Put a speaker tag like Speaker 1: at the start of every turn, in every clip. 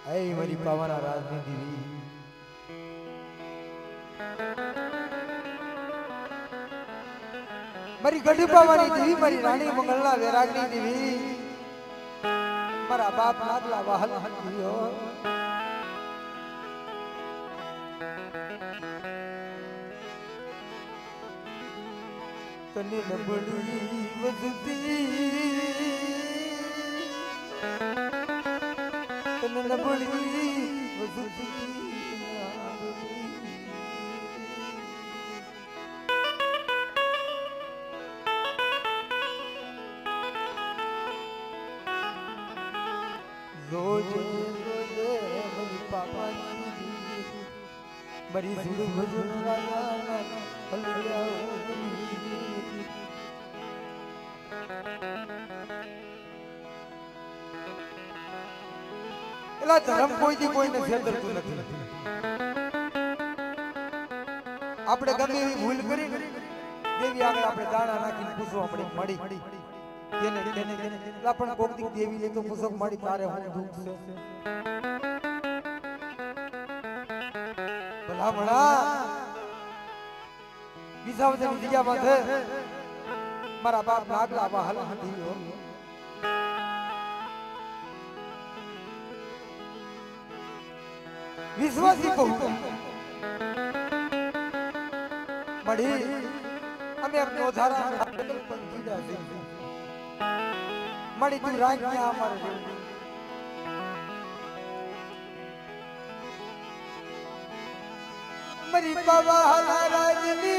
Speaker 1: ऐ मरी पावना राजनी देवी मरी गढ़ पावानी देवी मरी रानी मंगलना वैरागनी देवी मरा बाप नागला वाहल दियो तने बड़ी वजती तने बड़ी वजती रोज रोज मरी पापा मरी सुड़ भजन राजा हलिया एला धर्म कोई दी कोई ने छेड़તું નથી આપણે ગમે એવી ભૂલ કરી દેવી આગળ આપણે દાણા નાખીને પૂછો આપણે મળી તેને તેને એલા પણ કોક દી દેવી લે તો પૂછો મળી તારે હું દુખ છે ભલામણા વિસાવદની જગ્યામાં છે મારા બાપ નાગલા વાહલ હતી હો विश्वासी कहूँ बड़ी हमें अपने उधारा मड़ी तू राज में हमारे मरी बाबा राजनी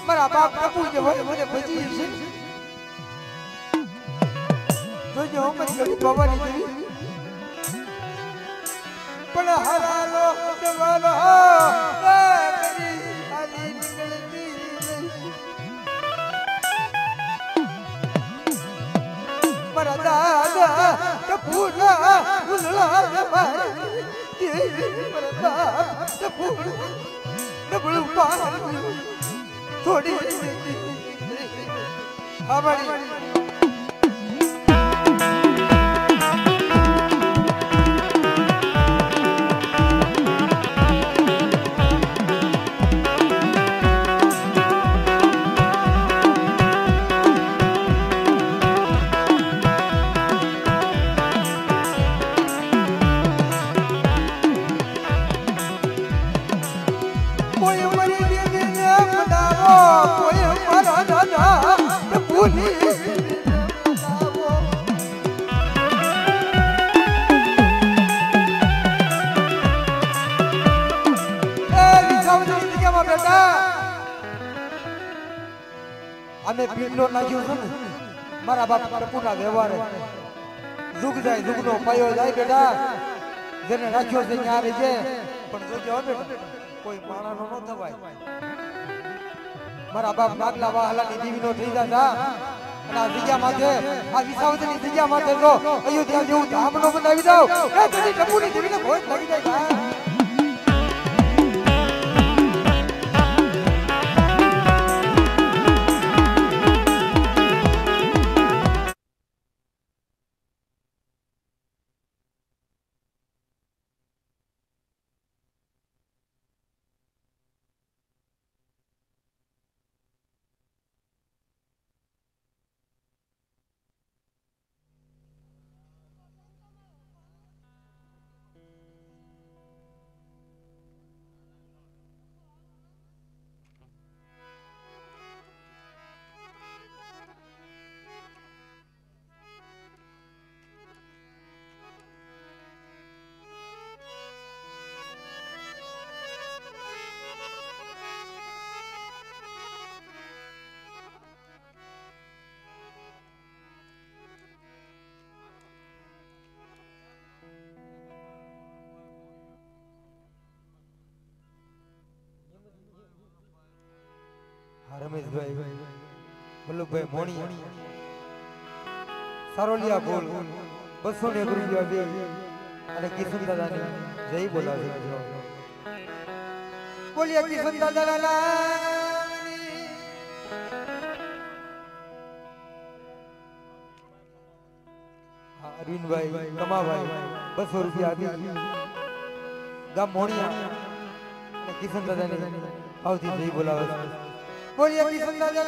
Speaker 1: મારા બાપ કપૂર જે હોય મને ભજી છે જોજો મારી ગળી ભવાની દેવી પણ હાલો દેવાલો કરી આલી નીકળતી મારા દાદા કપૂરા ઉલળા મારા દાદા કપૂર ડબલું પાન થોડી હમારી અમે પીટલો નાખ્યો છે ને મારા બાપ ટપુના વ્યવહારે જુગ જાય જુગનો પાયો જાય બેટા જેને રાખ્યો છે ત્યાં રહેજે પણ જોજો બેટા કોઈ માણાનો ન થવાય મારા બાપ નાગલા વાહલાની દેવીનો થઈ જાતા અને આ જગ્યા માથે આ વિસાવદની જગ્યા માથે જો અયોધ્યા જેવું ધામનો બનાવી દઉં એ તને ટપુની દેવીને ભોજ લાગી જાય રમેશભાઈ વલ્લભભાઈ મોણી સારોલિયા બોલ 201 રૂપિયા બે અને કિશન દાદાની જય બોલાવે બોલિયા કિશન દાદા અરવિંદભાઈ કમાભાઈ 200 રૂપિયા આપી ગામ મોણિયા અને કિશન દાદાની આવતી જઈ બોલાવે બોલિયા કિશન દાદા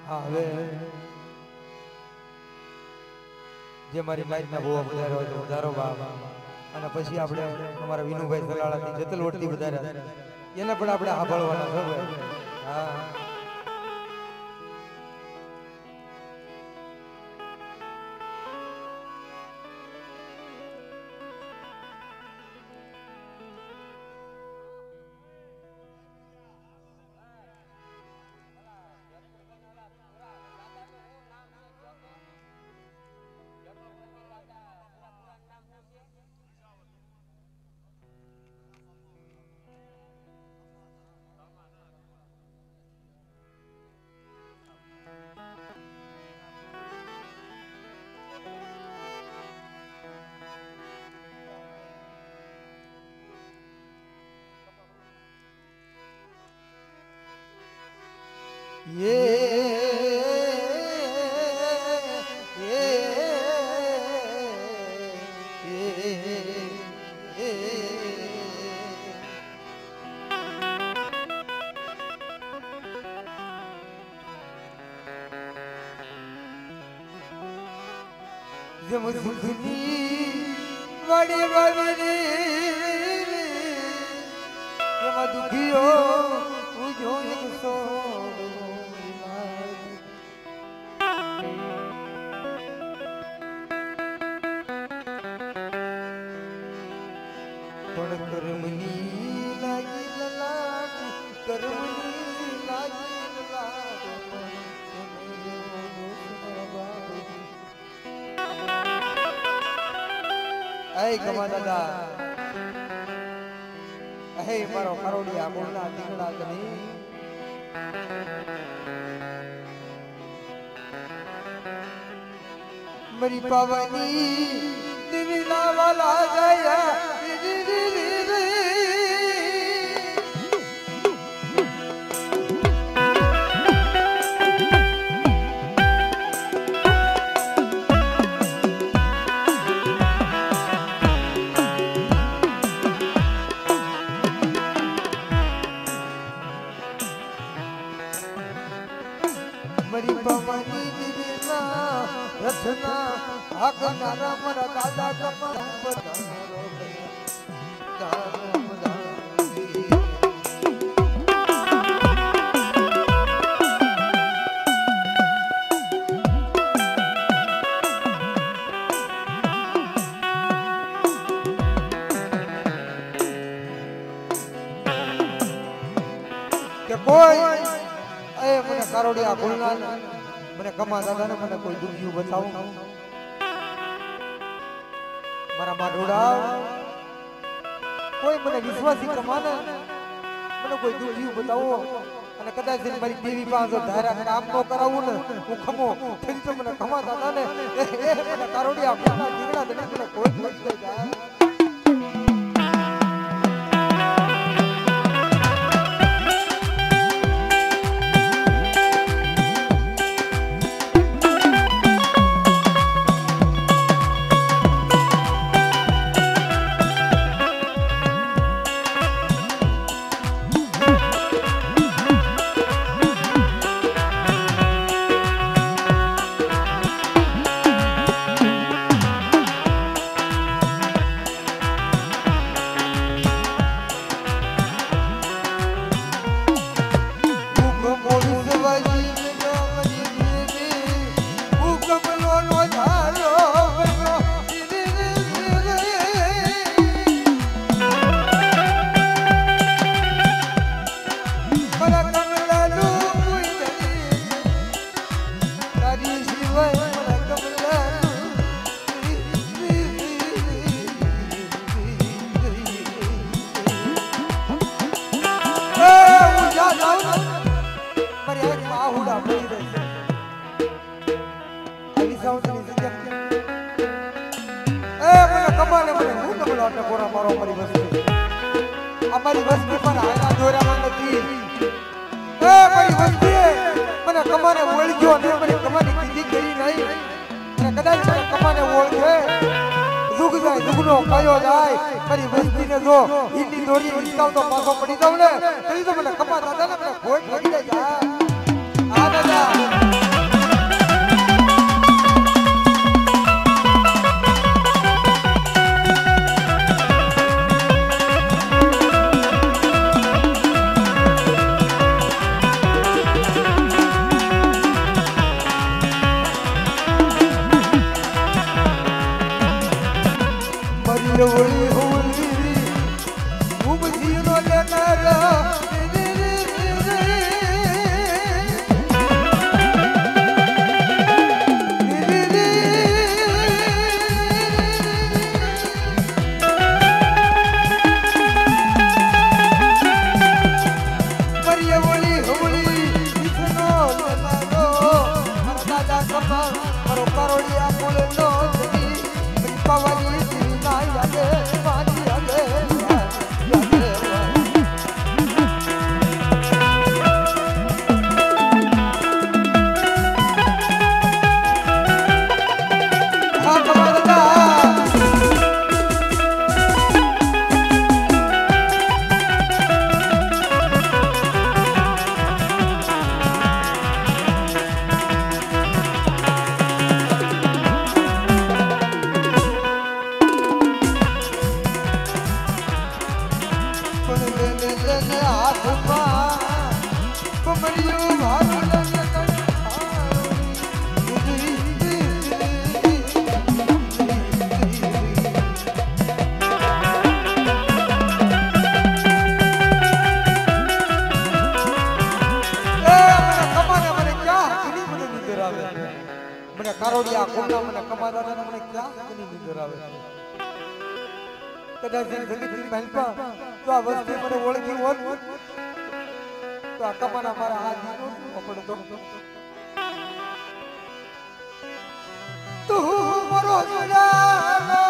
Speaker 1: હા હવે જે મારી લાઈફના બહુ વધારો હોય તો વધારો બાપ અને પછી આપણે અમારા વિનુભાઈ સલાળાથી જતલવડથી વધાર્યા એને પણ આપણે સાંભળવાના છે હા जब सुखनी बड़ी बड़ी जब दुखियो तुझो एक सो પણ કરમની લાગી લલાટ કરમની લાગી લલાટ ऐ कमा दादा ऐ मारो करोड़िया बोलना दिखड़ा कनी मेरी पावनी दिलना वाला गया मरी पवनी दिलना रथना आगना रमण दादा कमल पधारो કે કોઈ એ મને કારોડિયા ભૂલના મને કમા દાદાને મને કોઈ દુખ્યું બતાવો મારા માઢોડા કોઈ મને વિશ્વાસી કમાને મને કોઈ દુખ્યું બતાવો અને કદાચ મારી દેવી પાસે ધારા કામ ન કરાવું ને હું ખમો થઈ તો મને કમા દાદાને મને કારોડિયા ભૂલના જીગડા દને મને કોઈ દુખ જાય કરો અમારી વસ્તી પર હાયના દોરામાં નથી એ મારી વસ્તી મને કમાને ઓળખ્યો ને મને કમાની કીધી કરી નહીં અને કદાચ મને કમાને ઓળખે ઝુગ જાય ઝુગનો કયો જાય મારી વસ્તીને જો ઈની દોરી હિસકાવ તો પાછો પડી જાવ ને તરી તો મને કમા દાદા ને મને ખોટ પડી જાય આ દાદા होली होली खूब जीनो लेनारा કારોડિયા કોના મને કમાદાના મને ક્યાં કની નીંદર આવે કદાચ જગતની મહેલપા તો આ વસ્તી મને ઓળખી હોત તો આ કમાના મારા હાથ પકડતો તું મારો સુરાનો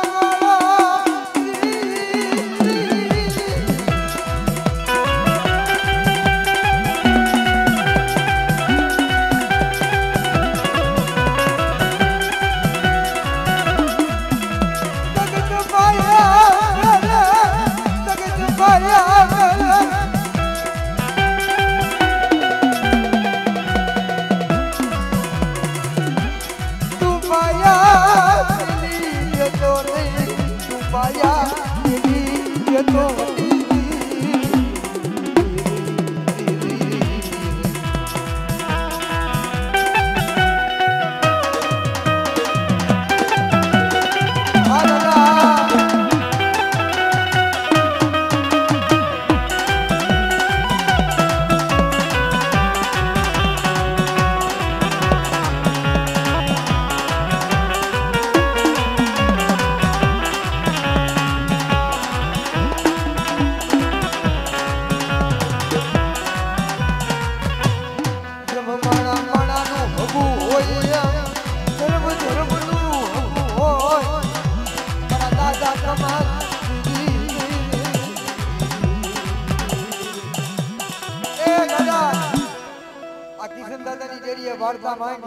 Speaker 1: વાર્તા માં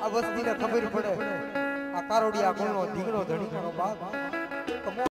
Speaker 1: આ વસ્તીને ખબર પડે આ કારોડિયા કોનો ધીંગણો ધણીનો બાપ